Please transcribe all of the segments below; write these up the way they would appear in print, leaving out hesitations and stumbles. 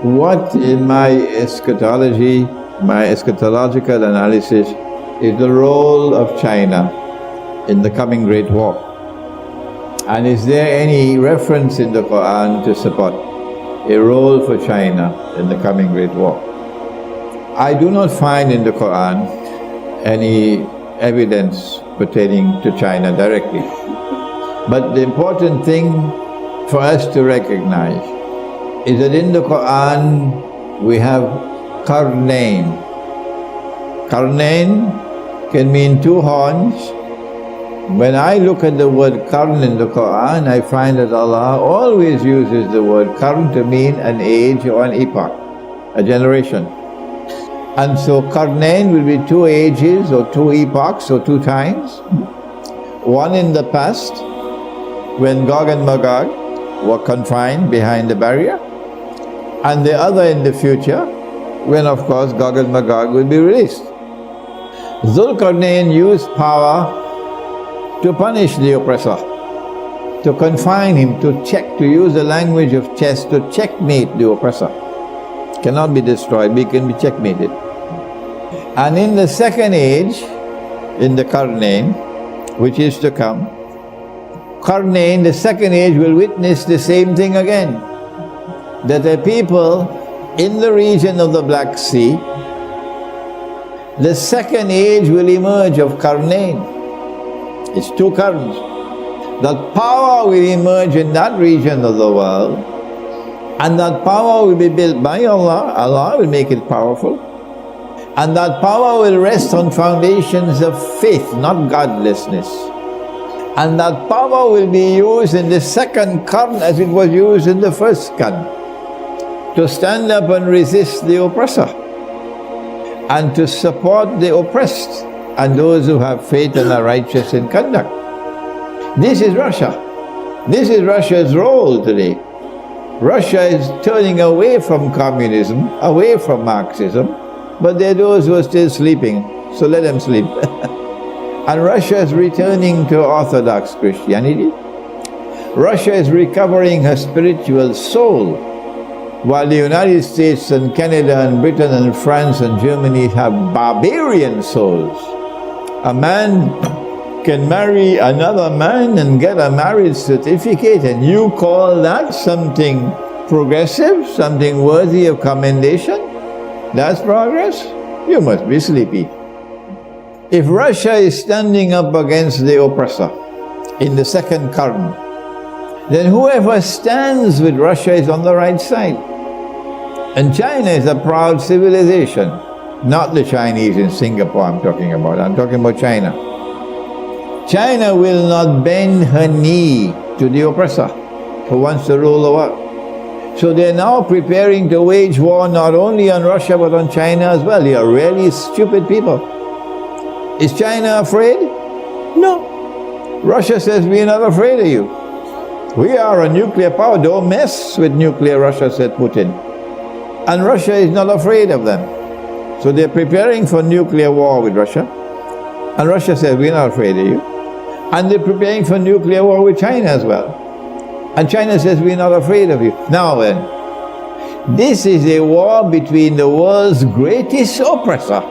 What in my eschatology, my eschatological analysis, is the role of China in the coming Great War? And is there any reference in the Quran to support a role for China in the coming Great War? I do not find in the Quran any evidence pertaining to China directly. But the important thing for us to recognize is that in the Quran we have Qarnayn. Qarnayn can mean two horns. When I look at the word Qarn in the Quran, I find that Allah always uses the word Qarn to mean an age or an epoch, a generation. And so Qarnayn will be two ages or two epochs or two times. One in the past, when Gog and Magog were confined behind the barrier, and the other in the future, when of course Gog and Magog will be released. Zulkarnain used power to punish the oppressor, to confine him, to use the language of chess, to checkmate the oppressor. Cannot be destroyed, but can be checkmated. And in the second age, in the Qarnayn, which is to come, Qarnayn, the second age, will witness the same thing again. That the people in the region of the Black Sea, the second age will emerge of Qarnayn. It's two Qarns. That power will emerge in that region of the world, and that power will be built by Allah. Allah will make it powerful. And that power will rest on foundations of faith, not godlessness. And that power will be used in the second Qarn as it was used in the first Qarn, to stand up and resist the oppressor, and to support the oppressed and those who have faith and are righteous in conduct. This is Russia. This is Russia's role today. Russia is turning away from communism, away from Marxism, but there are those who are still sleeping, so let them sleep. And Russia is returning to Orthodox Christianity. Russia is recovering her spiritual soul, while the United States and Canada and Britain and France and Germany have barbarian souls. A man can marry another man and get a marriage certificate, and you call that something progressive, something worthy of commendation? That's progress? You must be sleepy. If Russia is standing up against the oppressor in the second Qarn, then whoever stands with Russia is on the right side. And China is a proud civilization. Not the Chinese in Singapore I'm talking about. I'm talking about China. China will not bend her knee to the oppressor who wants to rule the world. So they're now preparing to wage war not only on Russia but on China as well. They are really stupid people. Is China afraid? No. Russia says, we're not afraid of you. We are a nuclear power. Don't mess with nuclear, Russia said Putin. And Russia is not afraid of them. So they're preparing for nuclear war with Russia. And Russia says, we're not afraid of you. And they're preparing for nuclear war with China as well. And China says, we're not afraid of you. Now then, this is a war between the world's greatest oppressor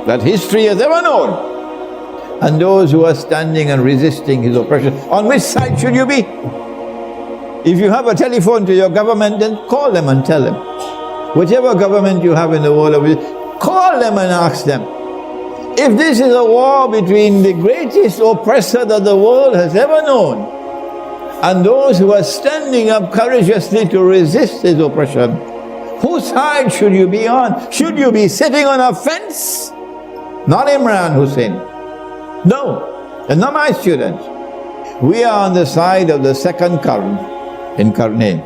that history has ever known, and those who are standing and resisting his oppression. On which side should you be? If you have a telephone to your government, then call them and tell them. Whichever government you have in the world, call them and ask them. If this is a war between the greatest oppressor that the world has ever known, and those who are standing up courageously to resist his oppression, whose side should you be on? Should you be sitting on a fence? Not Imran Hosein. No, and not my students. We are on the side of the second Qarn in Qarnayn.